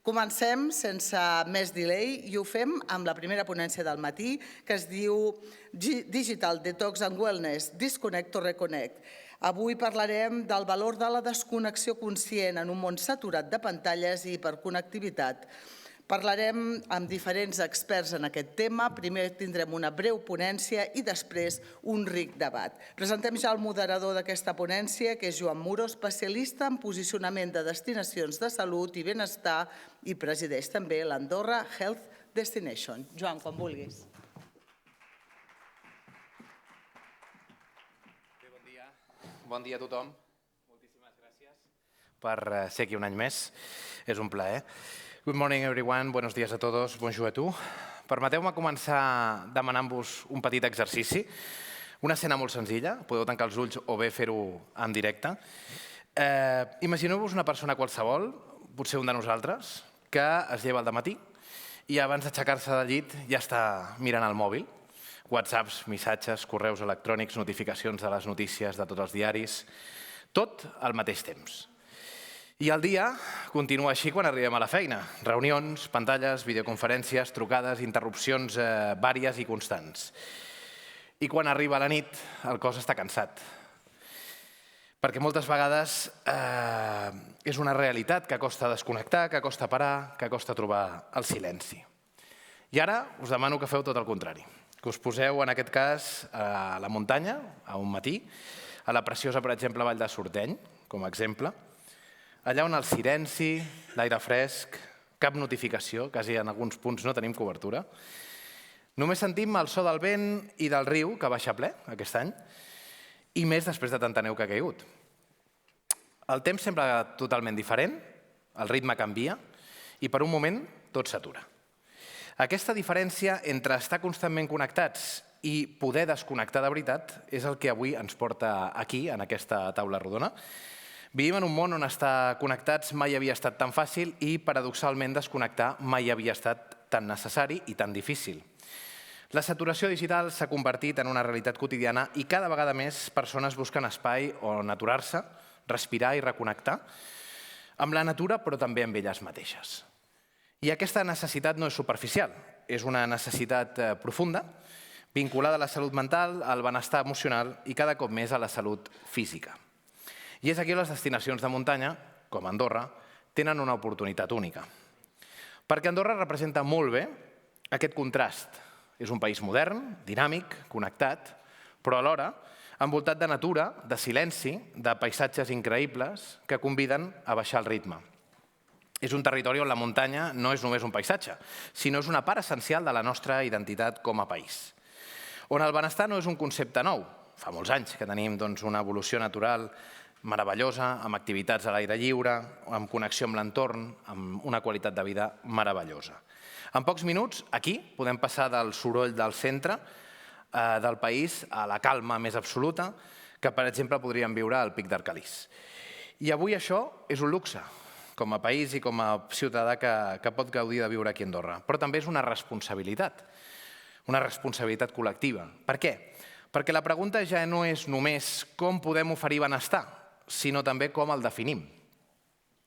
Comencem sense més delay i ho fem amb la primera ponència del matí, que es diu Digital Detox and Wellness, desconnecta o reconnect. Avui parlarem del valor de la desconnexió conscient en un món saturat de pantalles i hiperconnectivitat. Parlarem amb diferents experts en aquest tema. Primer tindrem una breu ponència i després un ric debat. Presentem ja el moderador d'aquesta ponència, que és Joan Muro, especialista en posicionament de destinacions de salut i benestar i presideix també l'Andorra Health Destination. Joan, quan vulguis. Bon dia a tothom. Moltíssimes gràcies per ser aquí un any més. És un plaer. Good morning, everyone. Buenos días a todos. Bonjour a tu. Permeteu-me començar demanant-vos un petit exercici. Una escena molt senzilla. Podeu tancar els ulls o bé fer-ho en directe. Imagineu-vos una persona qualsevol, potser un de nosaltres, que es lleva al dematí i abans d'aixecar-se del llit ja està mirant el mòbil. WhatsApps, missatges, correus electrònics, notificacions de les notícies de tots els diaris, tot al mateix temps. I el dia continua així quan arribem a la feina. Reunions, pantalles, videoconferències, trucades, interrupcions vàries i constants. I quan arriba la nit, el cos està cansat. Perquè moltes vegades és una realitat que costa desconnectar, que costa parar, que costa trobar el silenci. I ara us demano que feu tot el contrari. Que us poseu, en aquest cas, a la muntanya, a un matí, a la preciosa, per exemple, Vall de Sorteny, com a exemple, allà on el silenci, l'aire fresc, cap notificació, quasi en alguns punts no tenim cobertura. Només sentim el so del vent i del riu, que baixa ple aquest any, i més després de tanta neu que ha caigut. El temps sembla totalment diferent, el ritme canvia i per un moment tot s'atura. Aquesta diferència entre estar constantment connectats i poder desconnectar de veritat és el que avui ens porta aquí, en aquesta taula rodona. Vivim en un món on estar connectats mai havia estat tan fàcil i, paradoxalment, desconnectar mai havia estat tan necessari i tan difícil. La saturació digital s'ha convertit en una realitat quotidiana i cada vegada més persones busquen espai on aturar-se, respirar i reconnectar amb la natura, però també amb elles mateixes. I aquesta necessitat no és superficial, és una necessitat profunda, vinculada a la salut mental, al benestar emocional i cada cop més a la salut física. I és aquí on les destinacions de muntanya, com Andorra, tenen una oportunitat única. Perquè Andorra representa molt bé aquest contrast. És un país modern, dinàmic, connectat, però alhora envoltat de natura, de silenci, de paisatges increïbles que conviden a baixar el ritme. És un territori on la muntanya no és només un paisatge, sinó és una part essencial de la nostra identitat com a país. On el benestar no és un concepte nou. Fa molts anys que tenim una evolució natural meravellosa, amb activitats a l'aire lliure, amb connexió amb l'entorn, amb una qualitat de vida meravellosa. En pocs minuts, aquí, podem passar del soroll del centre del país a la calma més absoluta que, per exemple, podríem viure al Pic d'Arcalís. I avui això és un luxe, com a país i com a ciutadà que pot gaudir de viure aquí a Andorra. Però també és una responsabilitat col·lectiva. Per què? Perquè la pregunta ja no és només com podem oferir benestar, sinó també com el definim.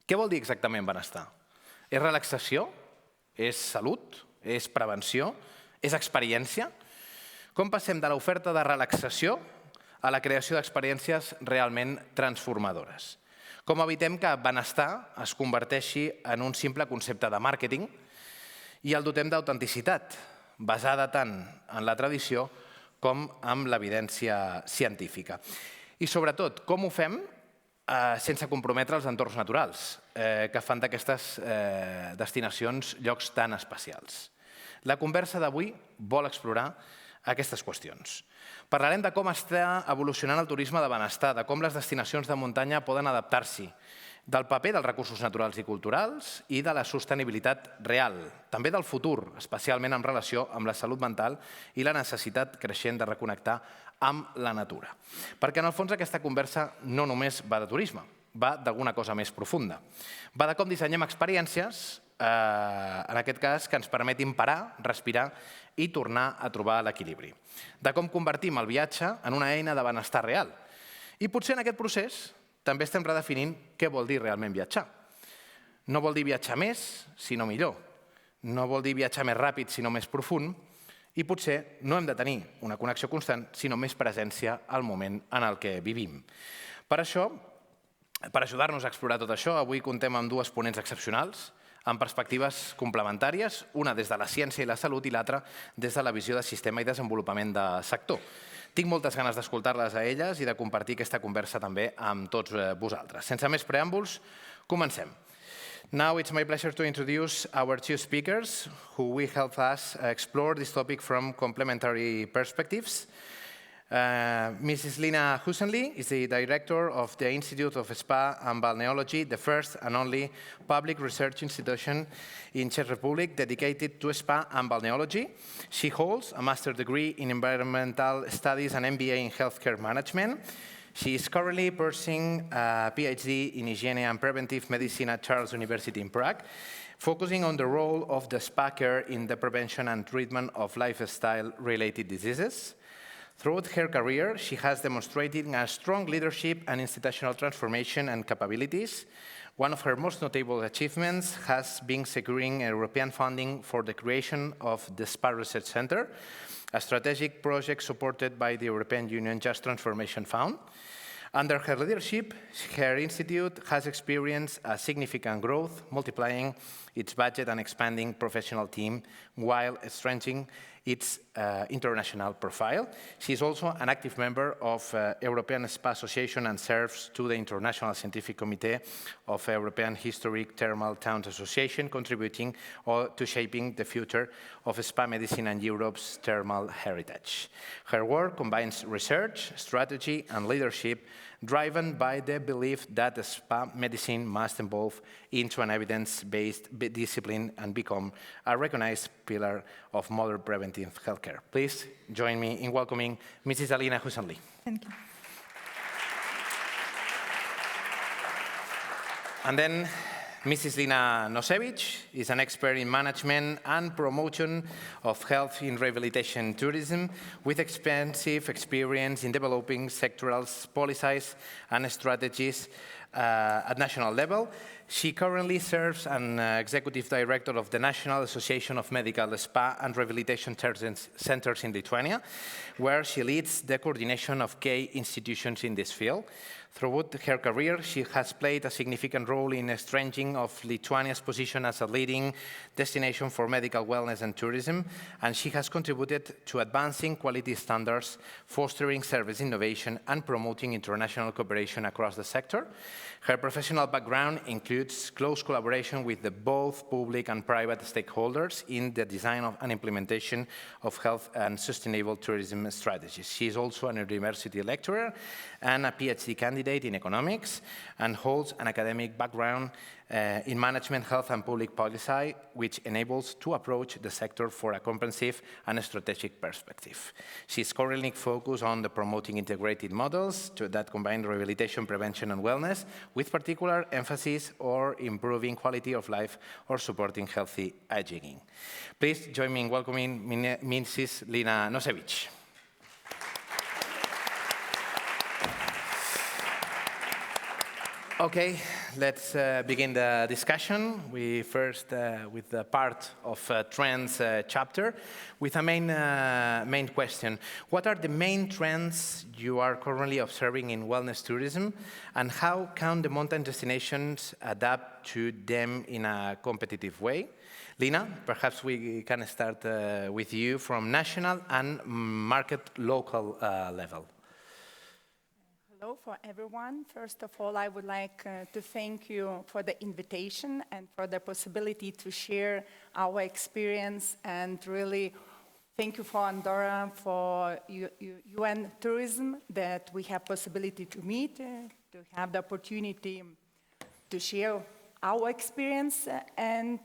Què vol dir exactament benestar? És relaxació? És salut? És prevenció? És experiència? Com passem de l'oferta de relaxació a la creació d'experiències realment transformadores? Com evitem que benestar es converteixi en un simple concepte de màrqueting i el dotem d'autenticitat, basada tant en la tradició com en l'evidència científica? I sobretot, com ho fem sense comprometre els entorns naturals que fan d'aquestes destinacions llocs tan especials? La conversa d'avui vol explorar aquestes qüestions. Parlarem de com està evolucionant el turisme de benestar, de com les destinacions de muntanya poden adaptar-s'hi, del paper dels recursos naturals i culturals i de la sostenibilitat real, també del futur, especialment en relació amb la salut mental i la necessitat creixent de reconnectar amb la natura. Perquè en el fons aquesta conversa no només va de turisme, va d'alguna cosa més profunda. Va de com dissenyem experiències, en aquest cas, que ens permetin parar, respirar i tornar a trobar l'equilibri. De com convertim el viatge en una eina de benestar real. I potser en aquest procés també estem redefinint què vol dir realment viatjar. no vol dir viatjar més, sinó millor. No vol dir viatjar més ràpid, sinó més profund. I potser no hem de tenir una connexió constant, sinó més presència al moment en el que vivim. Per això, per ajudar-nos a explorar tot això, avui contem amb dues ponents excepcionals, amb perspectives complementàries, una des de la ciència i la salut i l'altra des de la visió de sistema i desenvolupament de sector. Tinc moltes ganes d'escoltar-les a elles i de compartir aquesta conversa també amb tots vosaltres. Sense més preàmbuls, comencem. Now it's my pleasure to introduce our two speakers who will help us explore this topic from complementary perspectives. Mrs. Lina Nosevic is the director of the Institute of Spa and Balneology, the first and only public research institution in Czech Republic dedicated to spa and balneology. She holds a master's degree in environmental studies and MBA in healthcare management. She is currently pursuing a PhD in hygiene and preventive medicine at Charles University in Prague, focusing on the role of the spa care in the prevention and treatment of lifestyle-related diseases. Throughout her career, she has demonstrated a strong leadership and institutional transformation and capabilities. One of her most notable achievements has been securing European funding for the creation of the Spa Research Center, a strategic project supported by the European Union Just Transformation Fund. Under her leadership, her institute has experienced a significant growth, multiplying its budget and expanding professional team while strengthening its international profile. She is also an active member of European Spa Association and serves to the International Scientific Committee of European Historic Thermal Towns Association, contributing to shaping the future of spa medicine and Europe's thermal heritage. Her work combines research, strategy, and leadership, driven by the belief that the spa medicine must evolve into an evidence-based discipline and become a recognized pillar of modern preventive healthcare. Please join me in welcoming Mrs. Lina Nosevic. Thank you. And then Mrs. Lina Nosevic is an expert in management and promotion of health in rehabilitation tourism with extensive experience in developing sectoral policies and strategies at national level. She currently serves as executive director of the National Association of Medical Spa and Rehabilitation Centers in Lithuania, where she leads the coordination of key institutions in this field. Throughout her career, she has played a significant role in strengthening of Lithuania's position as a leading destination for medical wellness and tourism, and she has contributed to advancing quality standards, fostering service innovation, and promoting international cooperation across the sector. Her professional background includes close collaboration with both public and private stakeholders in the design and implementation of health and sustainable tourism strategies. She is also an university lecturer and a PhD candidate in economics, and holds an academic background in management, health, and public policy, which enables to approach the sector for a comprehensive and strategic perspective. She is currently focused on promoting integrated models that combine rehabilitation, prevention, and wellness, with particular emphasis on improving quality of life or supporting healthy aging. Please join me in welcoming Mrs. Lina Nosevic. Okay, let's begin the discussion. We first with the part of trends chapter with a main question. What are the main trends you are currently observing in wellness tourism, and how can the mountain destinations adapt to them in a competitive way? Lina, perhaps we can start with you from national and market local level. Hello for everyone. First of all, I would like to thank you for the invitation and for the possibility to share our experience, and really thank you for Andorra, for UN Tourism, that we have possibility to meet, to have the opportunity to share our experience. And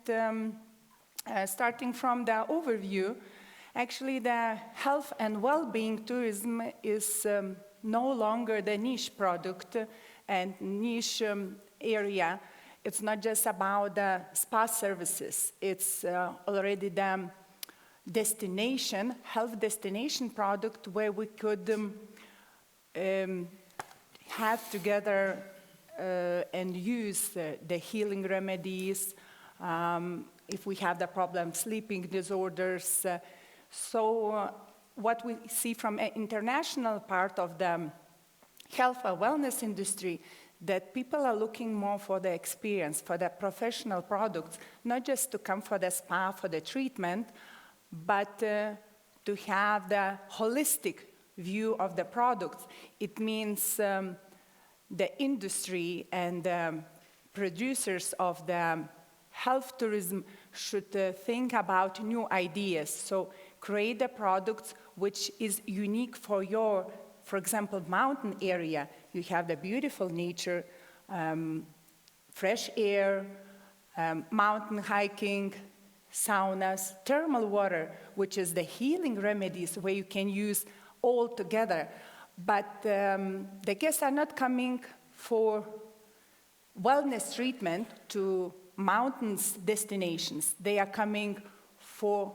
starting from the overview, actually the health and well-being tourism is no longer the niche product and niche area. It's not just about the spa services. It's already the destination, health destination product, where we could have together and use the healing remedies, if we have the problem, sleeping disorders. What we see from an international part of the health or wellness industry, that people are looking more for the experience, for the professional products, not just to come for the spa, for the treatment, but to have the holistic view of the products. It means the industry and the producers of the health tourism should think about new ideas. So create the products which is unique for your, for example, mountain area. You have the beautiful nature, fresh air, mountain hiking, saunas, thermal water, which is the healing remedies where you can use all together. But the guests are not coming for wellness treatment to mountains destinations. They are coming for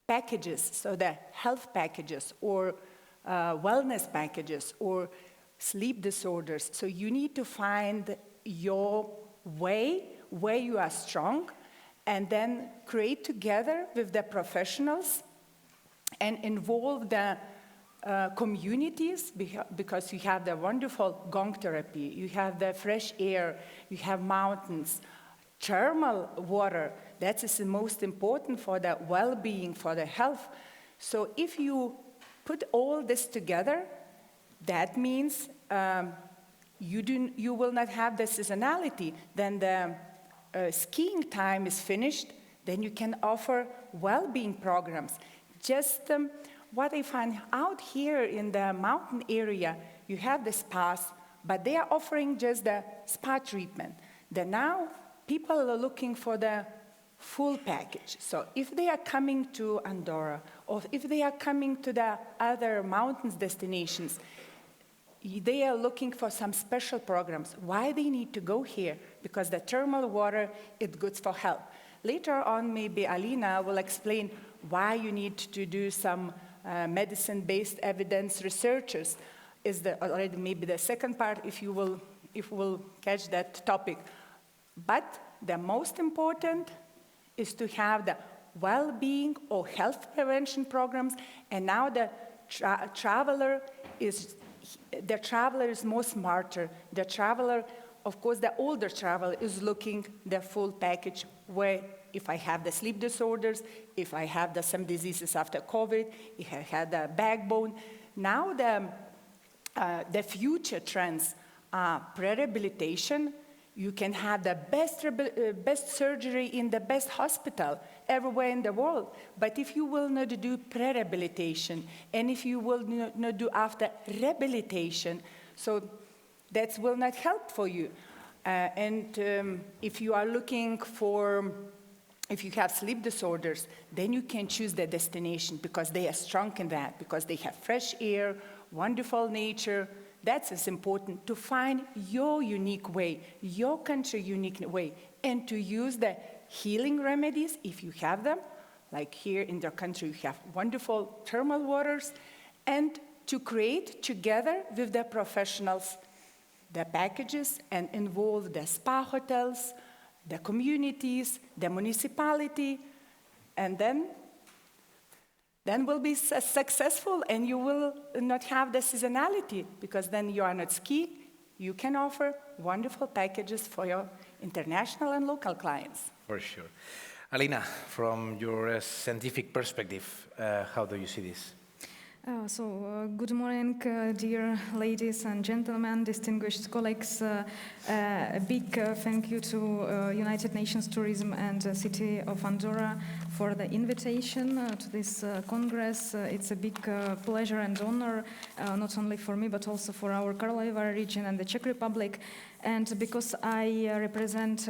packages, so the health packages or wellness packages or sleep disorders. So you need to find your way where you are strong and then create together with the professionals and involve the communities, because you have the wonderful gong therapy, you have the fresh air, you have mountains, thermal water. That is the most important for the well-being, for the health. So if you put all this together, that means you will not have the seasonality. Then the skiing time is finished, then you can offer well-being programs. Just what I find out here in the mountain area, you have the spas, but they are offering just the spa treatment. Then now people are looking for the full package. So if they are coming to Andorra, or if they are coming to the other mountains destinations, they are looking for some special programs. Why they need to go here? Because the thermal water is good for health. Later on, maybe Alina will explain why you need to do some medicine-based evidence researches. Is already maybe the second part, if you will catch that topic. But the most important is to have the well-being or health prevention programs, and now the traveler is more smarter. The traveler, of course, the older traveler is looking the full package, where if I have the sleep disorders, if I have some diseases after COVID, if I had the backbone. Now the future trends are pre-rehabilitation. You can have the best surgery in the best hospital everywhere in the world. But if you will not do pre-rehabilitation, and if you will not do after rehabilitation, so that will not help for you. If you are looking for, if you have sleep disorders, then you can choose the destination because they are strong in that, because they have fresh air, wonderful nature. That's important, to find your unique way, your country unique way, and to use the healing remedies if you have them. Like here in the country, you have wonderful thermal waters, and to create together with the professionals the packages and involve the spa hotels, the communities, the municipality, and then we'll be successful, and you will not have the seasonality, because then you are not skiing. You can offer wonderful packages for your international and local clients. For sure. Alina, from your scientific perspective, how do you see this? Good morning, dear ladies and gentlemen, distinguished colleagues. A big thank you to United Nations Tourism and City of Andorra for the invitation to this Congress. It's a big pleasure and honor, not only for me, but also for our Karlovar region and the Czech Republic. And because I represent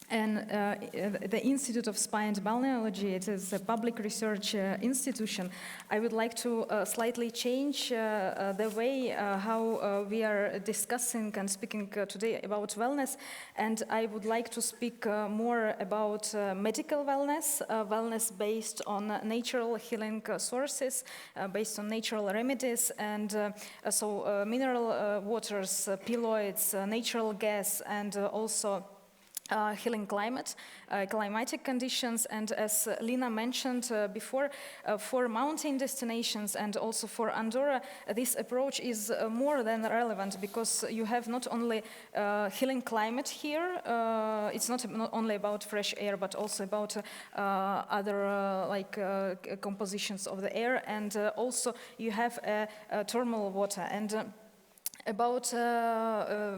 And the Institute of Spa and Balneology, it is a public research institution. I would like to slightly change the way how we are discussing and speaking today about wellness, and I would like to speak more about medical wellness, wellness based on natural healing sources, based on natural remedies, and so mineral waters, pilloids, natural gas, and also healing climatic conditions, and as Lina mentioned before, for mountain destinations and also for Andorra, this approach is more than relevant, because you have not only healing climate here, it's not only about fresh air, but also about other compositions of the air, and also you have thermal water. And about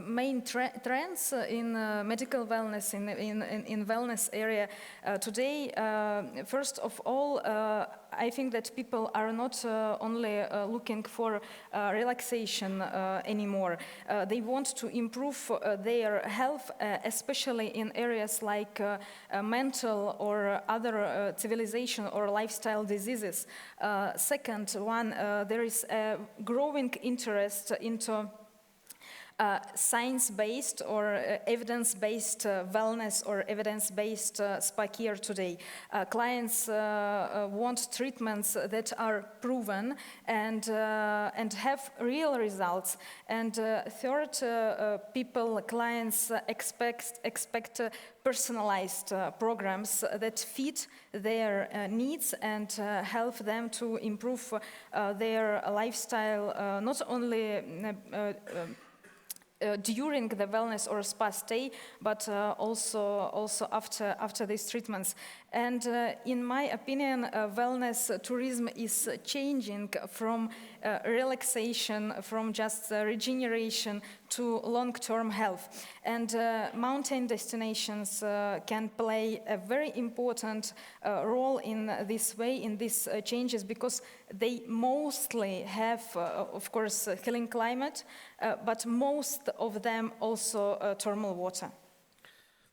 main trends in medical wellness, in wellness area today. First of all, I think that people are not only looking for relaxation anymore. They want to improve their health, especially in areas like mental or other civilization or lifestyle diseases. Second one, there is a growing interest into science-based or evidence-based wellness or evidence-based spa care today. Clients want treatments that are proven and have real results. And third, clients expect personalized programs that fit their needs and help them to improve their lifestyle, not only during the wellness or spa stay, but also after these treatments. And in my opinion, wellness tourism is changing from relaxation, from just regeneration to long-term health. And mountain destinations can play a very important role in this way, in these changes, because they mostly have, of course, healing climate, but most of them also thermal water.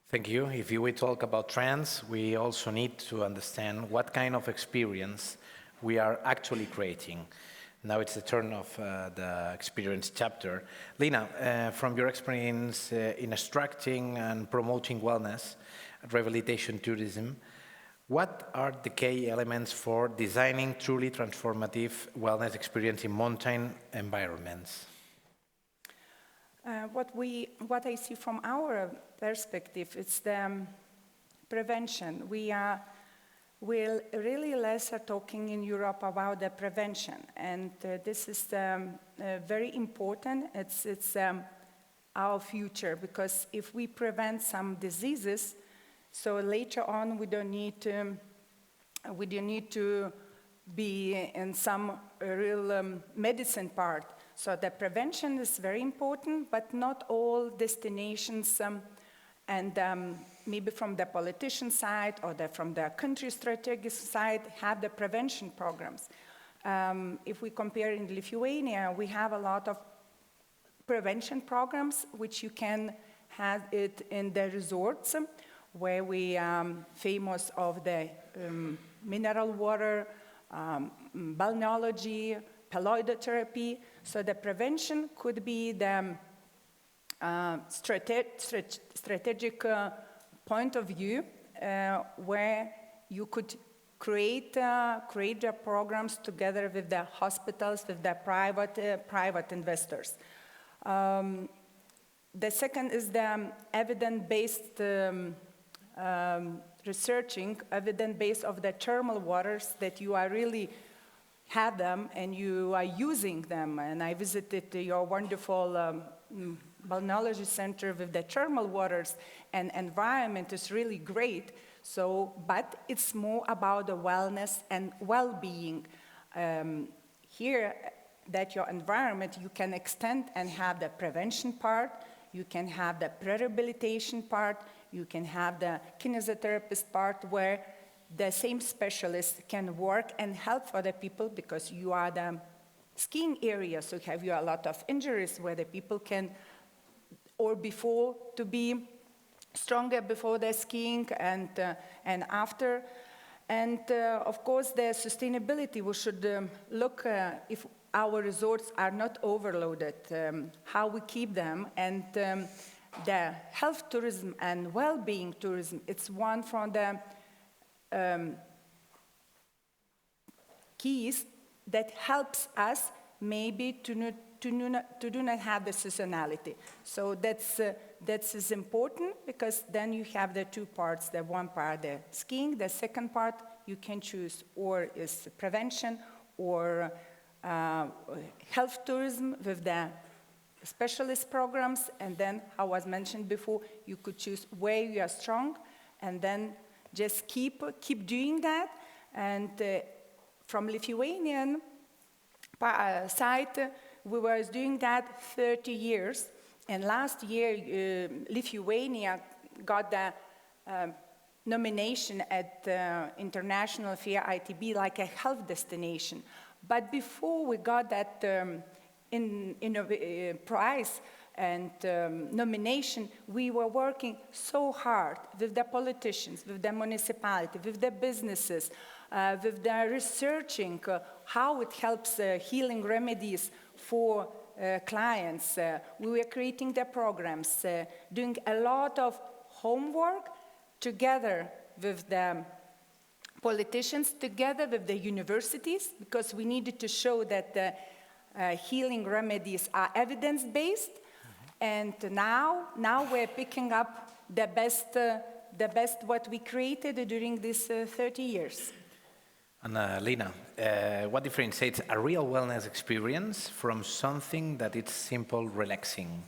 Thank you. If we talk about trends, we also need to understand what kind of experience we are actually creating. Now it's the turn of the experience chapter. Lina, from your experience in extracting and promoting wellness, rehabilitation tourism, what are the key elements for designing truly transformative wellness experience in mountain environments? What I see from our perspective, it's the prevention. We're really less talking in Europe about the prevention, and this is very important. It's our future, because if we prevent some diseases, so later on we don't need to be in some real medicine part. So the prevention is very important, but not all destinations and maybe from the politician side or from the country strategic side have the prevention programs. If we compare in Lithuania, we have a lot of prevention programs which you can have it in the resorts where we famous of the mineral water, balneology, pelloidotherapy. So the prevention could be the strategic point of view where you could create the programs together with the hospitals, with the private investors. The second is the evidence-based researching, evidence-based of the thermal waters that you are really have them and you are using them. And I visited your wonderful balneology center with the thermal waters, and environment is really great. So, but it's more about the wellness and well-being. Here, that your environment, you can extend and have the prevention part, you can have the pre-rehabilitation part, you can have the kinesiotherapist part where the same specialist can work and help for the people, because you are the skiing area, so have you a lot of injuries where the people can, or before to be stronger before the skiing and after. And of course, the sustainability, we should look if our resorts are not overloaded, how we keep them. And the health tourism and well-being tourism, it's one from the keys that helps us maybe to do not have the seasonality. So that is important, because then you have the two parts. The one part, the skiing. The second part, you can choose, or is prevention, or health tourism with the specialist programs. And then, how was mentioned before, you could choose where you are strong, and then just keep doing that. And from Lithuanian side, we were doing that 30 years. And last year, Lithuania got the nomination at the International Fair ITB like a health destination. But before we got that prize and nomination, we were working so hard with the politicians, with the municipality, with the businesses, with the researching how it helps healing remedies for clients. We were creating the programs, doing a lot of homework together with the politicians, together with the universities, because we needed to show that the healing remedies are evidence-based. And now we're picking up the best what we created during these 30 years. And Lina, what differentiates a real wellness experience from something that is simple relaxing?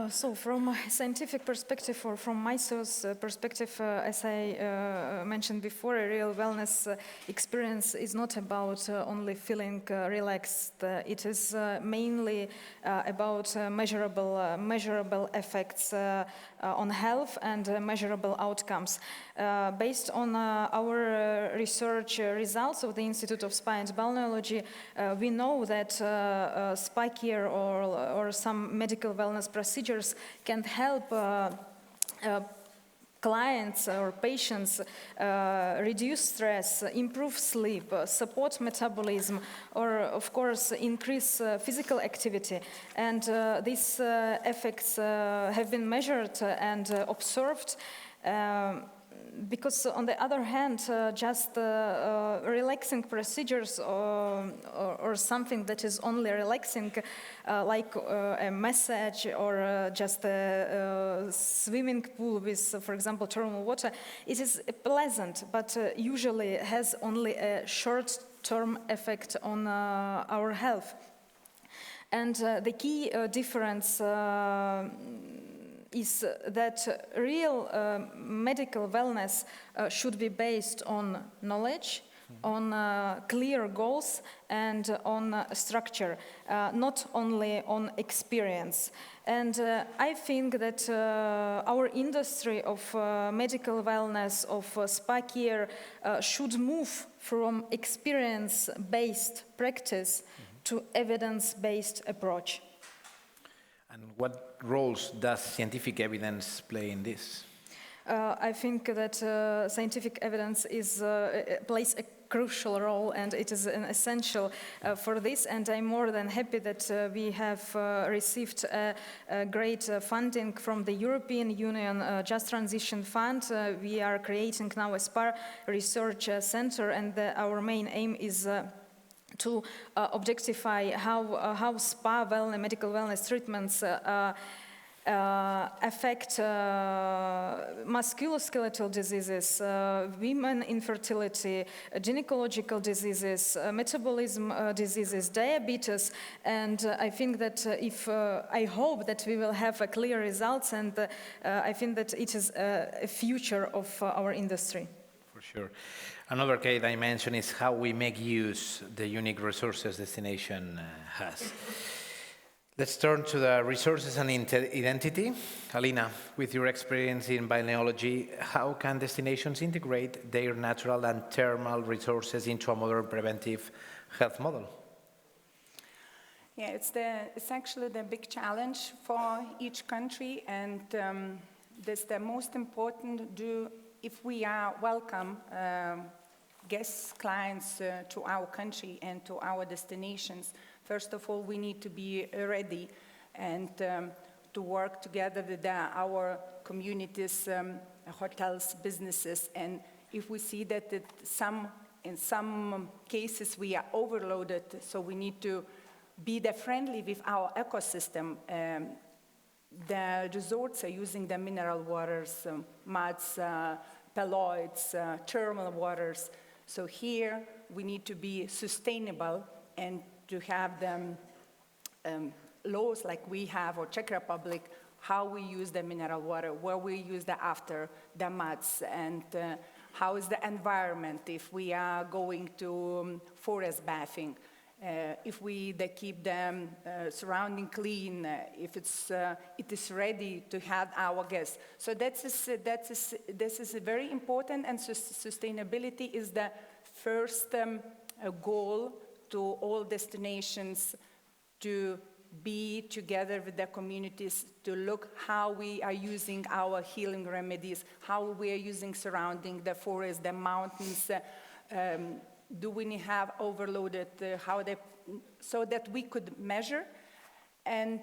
So from a scientific perspective, or from my source perspective, as I mentioned before, a real wellness experience is not about only feeling relaxed. It is mainly about measurable effects on health and measurable outcomes. Based on our research results of the Institute of Spa and Balneology, we know that spa care or some medical wellness procedures can help clients or patients reduce stress, improve sleep, support metabolism, or of course increase physical activity. And these effects have been measured and observed. Because on the other hand, just relaxing procedures or something that is only relaxing, like a massage or just a swimming pool with, for example, thermal water, it is pleasant, but usually has only a short-term effect on our health. And the key difference is that real medical wellness should be based on knowledge, on clear goals, and on structure, not only on experience. And I think that our industry of medical wellness, of spa care, should move from experience-based practice to evidence-based approach. And what roles does scientific evidence play in this? I think that scientific evidence plays a crucial role, and it is an essential for this. And I'm more than happy that we have received great funding from the European Union Just Transition Fund. We are creating now a SPA research center, and our main aim is to objectify how spa medical wellness treatments affect musculoskeletal diseases, women infertility, gynecological diseases, metabolism diseases, diabetes. And I think that I hope that we will have clear results, and I think that it is a future of our industry. For sure. Another key dimension is how we make use the unique resources destination has. Let's turn to the resources and identity. Alina, with your experience in balneology, how can destinations integrate their natural and thermal resources into a modern preventive health model? Yeah, it's actually the big challenge for each country, and that's the most important. If we are welcome guests, clients to our country and to our destinations, first of all, we need to be ready and to work together with our communities, hotels, businesses, and if we see that in some cases we are overloaded, so we need to be friendly with our ecosystem. The resorts are using the mineral waters, muds, palloids, thermal waters. So here we need to be sustainable and to have the laws like we have, or Czech Republic, how we use the mineral water, where we use after the muds, and how is the environment if we are going to forest bathing, if we keep them surrounding clean, if it is ready to have our guests. So this is very important, and sustainability is the first goal to all destinations, to be together with the communities, to look how we are using our healing remedies, how we are using surrounding the forest, the mountains. Do we have overloaded, so that we could measure. And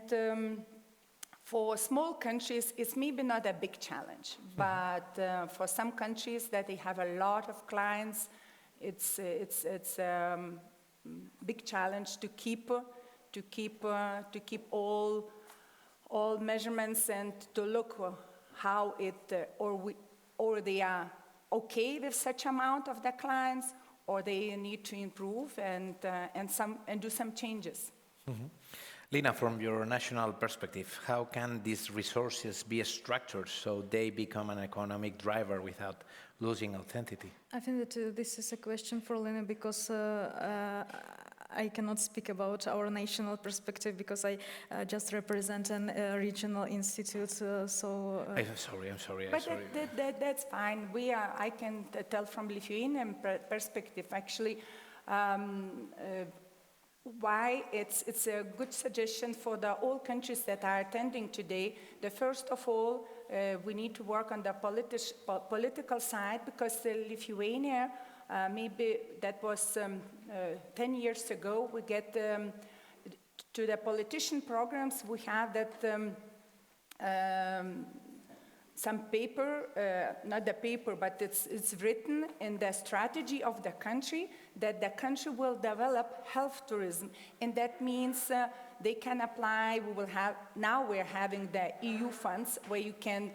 for small countries, it's maybe not a big challenge, but for some countries that they have a lot of clients, it's a big challenge to keep all measurements and to look how or they are okay with such amount of the clients, or they need to improve and do some changes. Mm-hmm. Lina, from your national perspective, how can these resources be structured so they become an economic driver without losing authenticity? I think that this is a question for Lina, because I cannot speak about our national perspective because I just represent a regional institute. I'm sorry. But that's fine. I can tell from Lithuanian perspective, actually, why it's a good suggestion for all countries that are attending today. First of all, we need to work on the political side, because Lithuania, maybe that was 10 years ago, we get to the politician programs, we have that some paper, not the paper, but it's written in the strategy of the country that the country will develop health tourism, and that means they can apply. Now we're having the EU funds where you can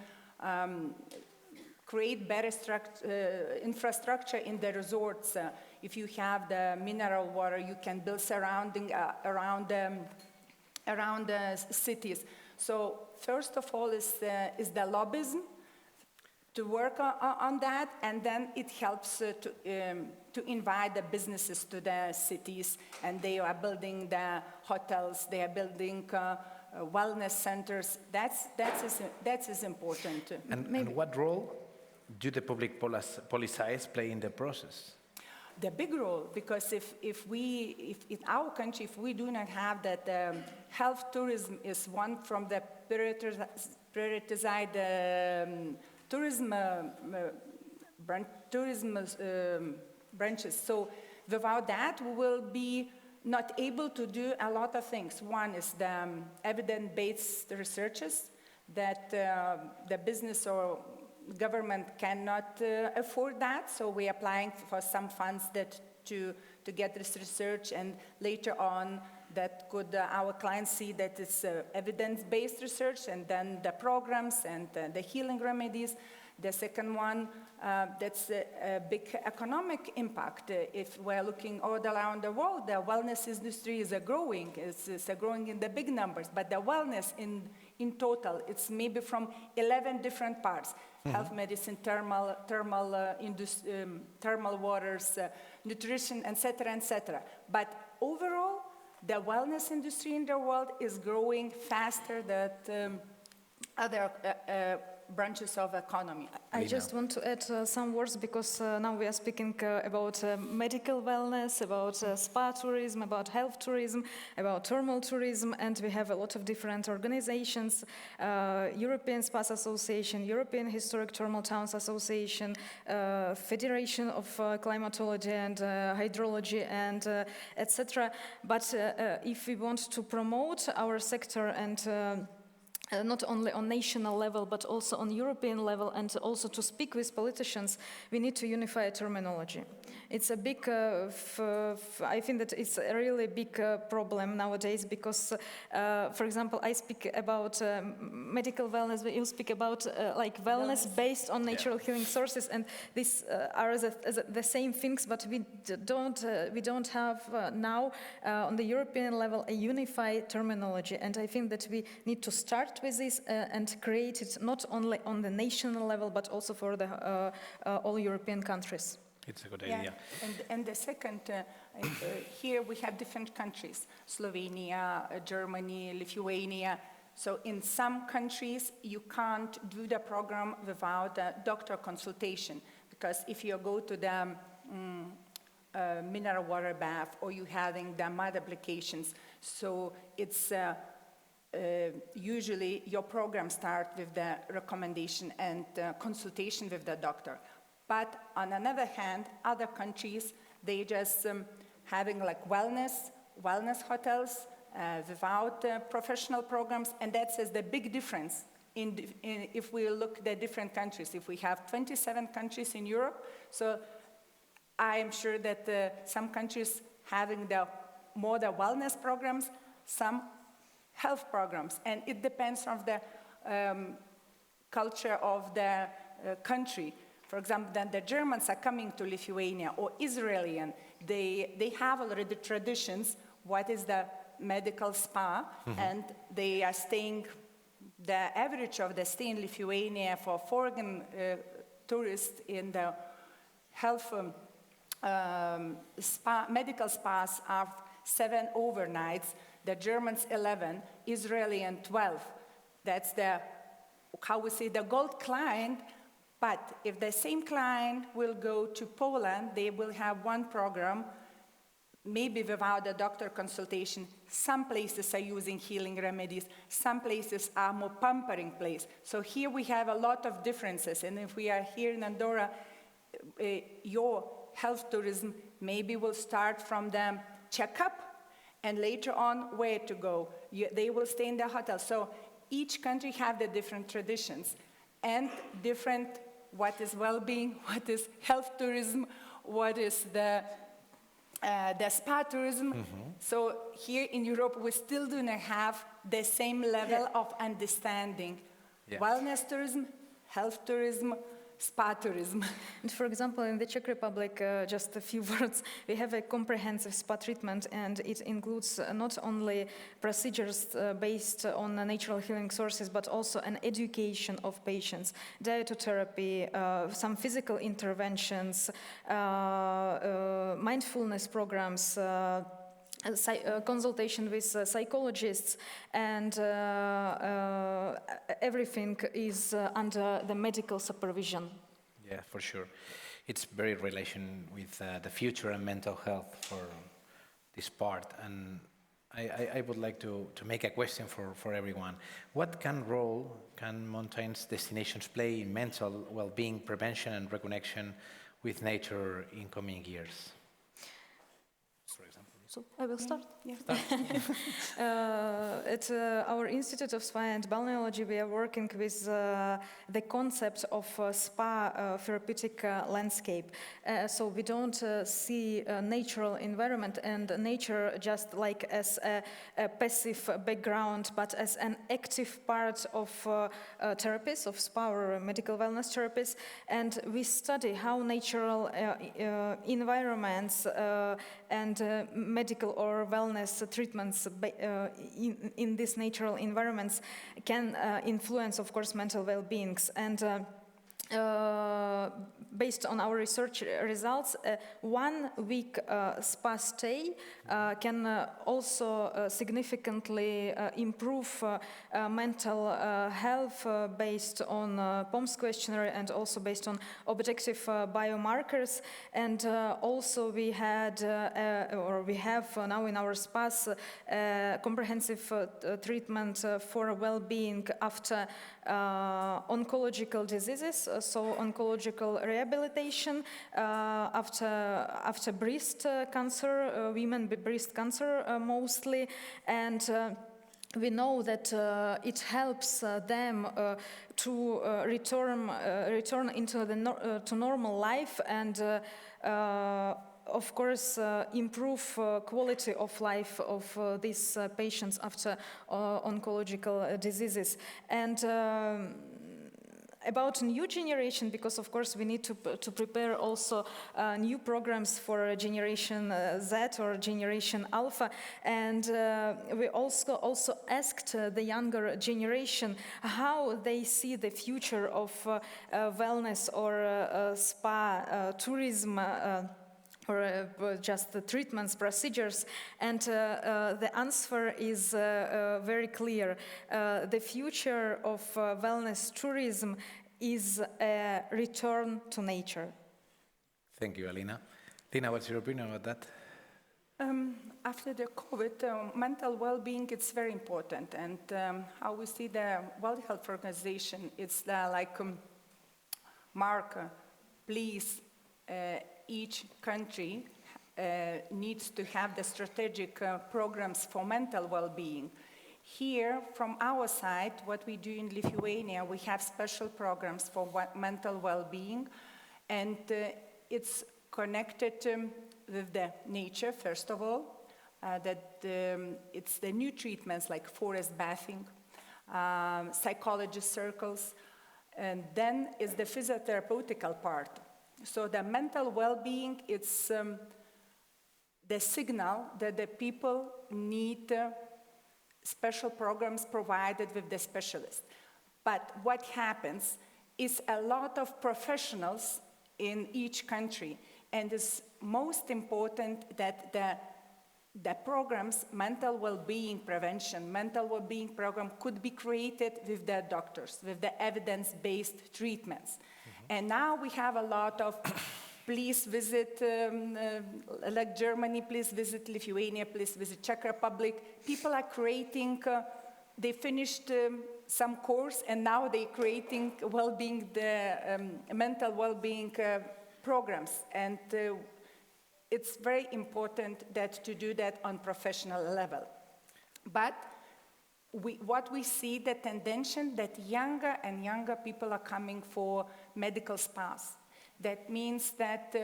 create better infrastructure in the resorts. If you have the mineral water, you can build surrounding around the cities. So first of all is the lobbyism, to work on that, and then it helps to invite the businesses to the cities, and they are building the hotels, they are building wellness centers. That is important. And what role do the public policies play in the process? The big role, because if in our country, if we do not have that, health tourism is one from the prioritized tourism branches. So without that, we will be not able to do a lot of things. One is the evidence-based researches that the business or government cannot afford that, so we're applying for some funds to get this research, and later on that could our clients see that it's evidence-based research, and then the programs and the healing remedies. The second one, that's a big economic impact. If we're looking all around the world, the wellness industry is growing. It's growing in the big numbers, but the wellness in total, it's maybe from 11 different parts. Mm-hmm. Health medicine, thermal waters, nutrition, etc., etc. But overall, the wellness industry in the world is growing faster than other branches of economy. I just want to add some words because now we are speaking about medical wellness, about spa tourism, about health tourism, about thermal tourism, and we have a lot of different organizations, European Spas Association, European Historic Thermal Towns Association, Federation of Climatology and Hydrology, and etc. But if we want to promote our sector and not only on national level, but also on European level, and also to speak with politicians, we need to unify a terminology. It's a big, I think that it's a really big problem nowadays because, for example, I speak about medical wellness, but you speak about like wellness based on natural healing sources, and these are the same things, but we don't have now on the European level a unified terminology, and I think that we need to start with this and create it not only on the national level, but also for the all European countries. It's a good idea. And the second, here we have different countries, Slovenia, Germany, Lithuania. So in some countries, you can't do the program without a doctor consultation, because if you go to the mineral water bath or you're having the mud applications, so it's usually your program starts with the recommendation and consultation with the doctor. But on another hand, other countries, they just having like wellness hotels without professional programs, and that's the big difference if we look at the different countries. If we have 27 countries in Europe, so I am sure that some countries having more the wellness programs, some health programs, and it depends on the culture of the country. For example, then the Germans are coming to Lithuania, or Israeli, they have already traditions, what is the medical spa, and they are staying, the average of the stay in Lithuania for foreign tourists in the health medical spas are 7 overnights, the Germans 11, Israeli 12. That's the, how we say, the gold client. But if the same client will go to Poland, they will have one program, maybe without a doctor consultation. Some places are using healing remedies. Some places are more pampering place. So here we have a lot of differences. And if we are here in Andorra, your health tourism maybe will start from the checkup and later on where to go. They will stay in the hotel. So each country have the different traditions and different what is well-being, what is health tourism, what is the spa tourism. So here in Europe, we still do not have the same level of understanding. Wellness tourism, health tourism, spa tourism. And for example, in the Czech Republic, just a few words, we have a comprehensive spa treatment, and it includes not only procedures based on natural healing sources, but also an education of patients, dietotherapy, some physical interventions, mindfulness programs, consultation with psychologists, and everything is under the medical supervision. Yeah, for sure. It's very relation with the future and mental health for this part. And I would like to make a question for everyone. What role can mountains destinations play in mental well-being, prevention and reconnection with nature in coming years? So I will start. At our Institute of Spa and Balneology, we are working with the concept of spa therapeutic landscape. So we don't see a natural environment and nature just like as a passive background, but as an active part of therapies, of spa or medical wellness therapies. And we study how natural environments and medical or wellness treatments in these natural environments can influence, of course, mental well-beings. And based on our research results, 1 week spa stay can also significantly improve mental health based on POMS questionnaire and also based on objective biomarkers. And also we had, or we have now in our spas, comprehensive treatment for well-being after oncological diseases, so oncological rehabilitation after breast cancer, women with breast cancer mostly, and we know that it helps them to return into to normal life and of course, improve quality of life of these patients after oncological diseases. And about new generation, because of course we need to prepare also new programs for Generation Z or Generation Alpha, and we also asked the younger generation how they see the future of wellness or spa tourism, or just the treatments, procedures, and the answer is very clear. The future of wellness tourism is a return to nature. Thank you, Alina. Lina, what's your opinion about that? After the COVID, mental well-being is very important, and how we see the World Health Organization, it's Mark, please, each country needs to have the strategic programs for mental well-being. Here, from our side, what we do in Lithuania, we have special programs for mental well-being, and it's connected with the nature, first of all, it's the new treatments like forest bathing, psychologist circles, and then is the physiotherapeutical part. So the mental well-being, it's the signal that the people need special programs provided with the specialists. But what happens is a lot of professionals in each country, and it's most important that the programs, mental well-being prevention, mental well-being program could be created with the doctors, with the evidence-based treatments. And now we have a lot of, please visit, like Germany, please visit Lithuania, please visit Czech Republic. People are creating, they finished some course and now they're creating well-being, mental well-being programs. And it's very important to do that on professional level. But what we see, the tendency that younger and younger people are coming for medical spas. That means that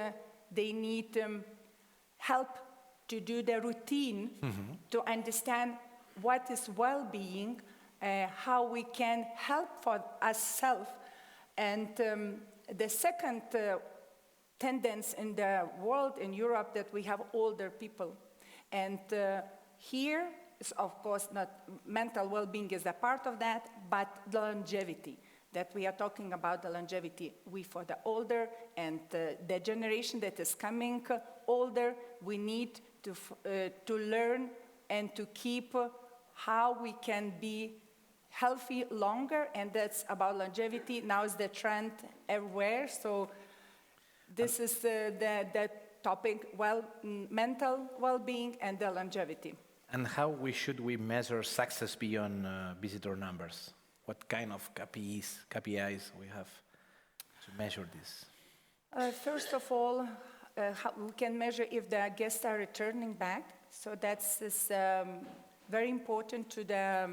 they need help to do the routine, to understand what is well-being, how we can help for ourselves. And the second tendency in the world, in Europe, that we have older people. And here, is of course not mental well-being is a part of that, but the longevity, that we are talking about the longevity. We, for the older and the generation that is coming older, we need to learn and to keep how we can be healthy longer, and that's about longevity. Now is the trend everywhere, so this is the topic, mental well-being and the longevity. And how should we measure success beyond visitor numbers? What kind of KPIs we have to measure this? First of all, we can measure if the guests are returning back. So that's very important to the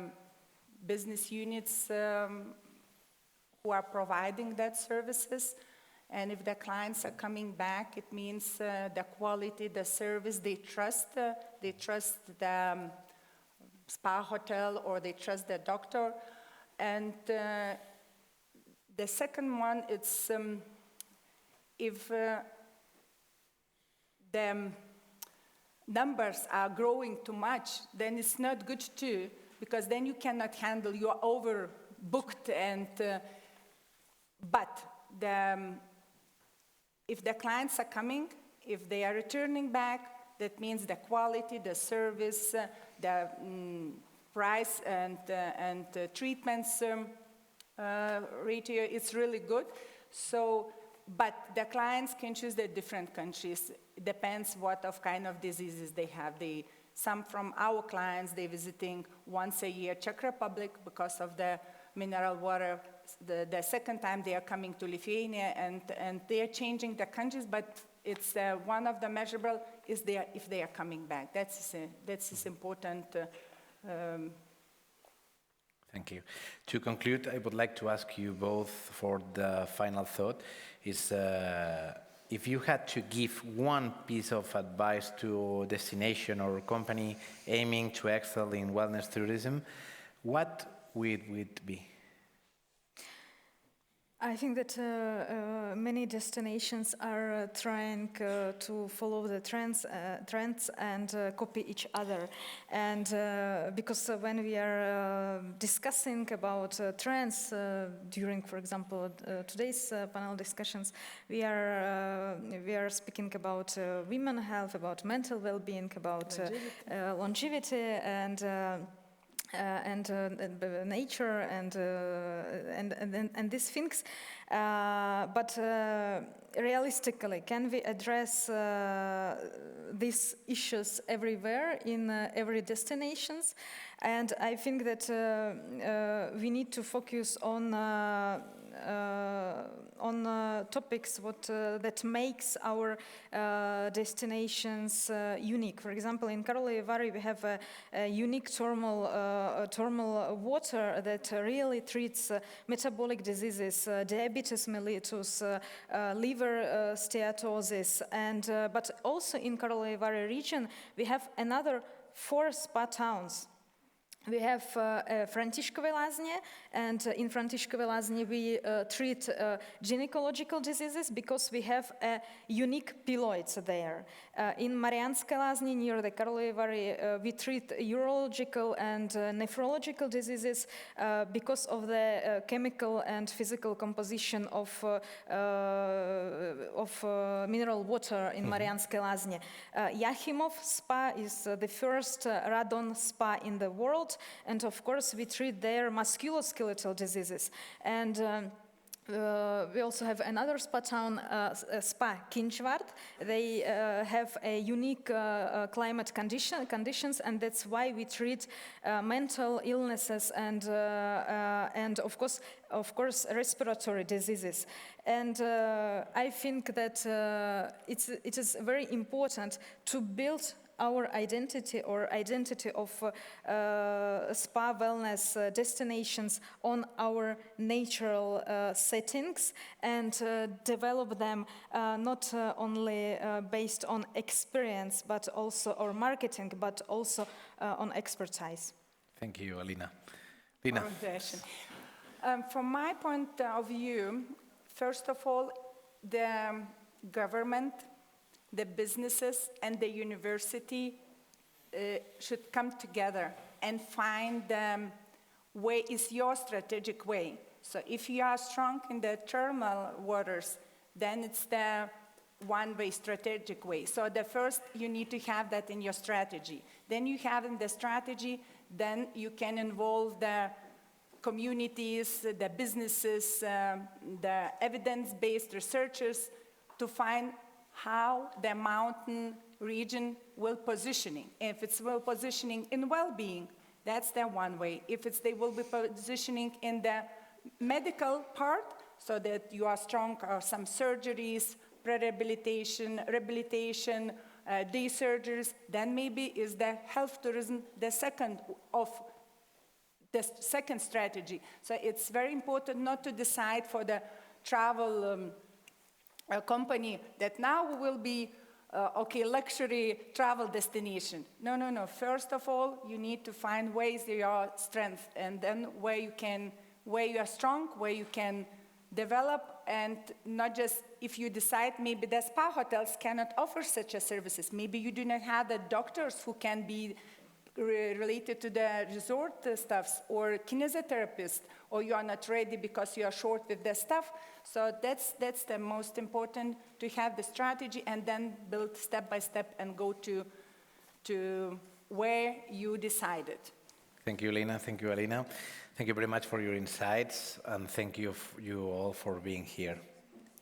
business units who are providing that services. And if the clients are coming back, it means the quality, the service, they trust the spa hotel or they trust the doctor. And the second one, it's if the numbers are growing too much, then it's not good too, because then you cannot handle, you're overbooked. And but if the clients are coming, if they are returning back, that means the quality, the service, the price and treatments ratio is really good. So, but the clients can choose the different countries. It depends what of kind of diseases they have. Some from our clients, they're visiting once a year Czech Republic because of the mineral water. The second time they are coming to Lithuania, and they are changing the countries, but it's one of the measurable is if they are coming back. That's important. Thank you. To conclude, I would like to ask you both for the final thought, is if you had to give one piece of advice to a destination or company aiming to excel in wellness tourism, what would it be? I think that many destinations are trying to follow the trends and copy each other. And because when we are discussing about trends during, for example, today's panel discussions, we are speaking about women's health, about mental well-being, about longevity and nature and these things, but realistically, can we address these issues everywhere in every destinations? And I think that we need to focus on topics that makes our destinations unique. For example, in Karlovy Vary we have a unique thermal water that really treats metabolic diseases, diabetes mellitus, liver steatosis, and but also in Karlovy Vary region we have another 4 spa towns. We have Františkove Lázně, and in Františkove Lázně we treat gynecological diseases because we have unique piloids there. In Mariánské Lázně, near the Karlovy Vary, we treat urological and nephrological diseases because of the chemical and physical composition of mineral water in Mariánské Lázně. Jáchymov spa is the first radon spa in the world. And of course, we treat their musculoskeletal diseases. And we also have another spa town, Spa Kinčvart. They have a unique climate conditions, and that's why we treat mental illnesses and of course, respiratory diseases. And I think that it is very important to build our identity of spa wellness destinations on our natural settings and develop them not only based on experience but also or marketing but also on expertise. Thank you, Alina. Lina. From my point of view, first of all, the government, the businesses and the university should come together and find way is your strategic way. So if you are strong in the thermal waters, then it's the one-way strategic way. So the first, you need to have that in your strategy. Then you have in the strategy, then you can involve the communities, the businesses, the evidence-based researchers to find how the mountain region will positioning. If it's well positioning in well-being, that's the one way. If they will be positioning in the medical part, so that you are strong, or some surgeries, pre-rehabilitation, rehabilitation, day surgeries, then maybe is the health tourism the second strategy. So it's very important not to decide for the travel a company that now will be luxury travel destination. No. First of all, you need to find ways your strength, and then where you are strong, where you can develop, and not just if you decide maybe the spa hotels cannot offer such a services. Maybe you do not have the doctors who can be related to the resort stuffs or kinesiotherapist, or you are not ready because you are short with the stuff. So that's the most important, to have the strategy and then build step by step and go to where you decided. Thank you, Lina. Thank you, Alina. Thank you very much for your insights, and thank you all for being here.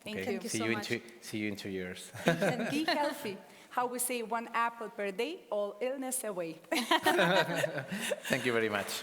Thank you. Thank you so much. See you in 2 years. And be healthy. How we say, 1 apple per day, all illness away. Thank you very much.